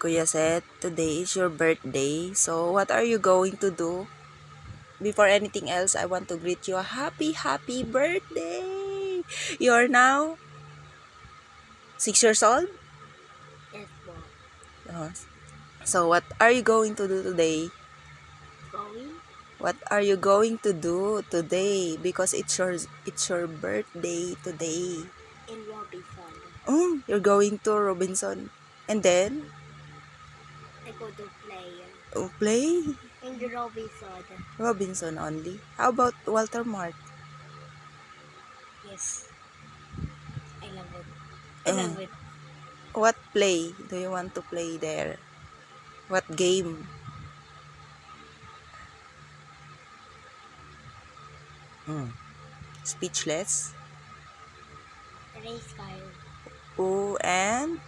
Kuya Seth, today is your birthday. So, what are you going to do? Before anything else, I want to greet you a happy birthday! You're now 6 years old? Yes po. Uh, so, what are you going to do today? Going What are you going to do today? Because it's your birthday today. in Robinson. You're going to Robinson. And then, I go to play play in the Robinson. Robinson only. How about Walter Mart? Yes, I love it. I Uh, love it. what play do you want to play there? What game? Speechless. Race car. Oh, and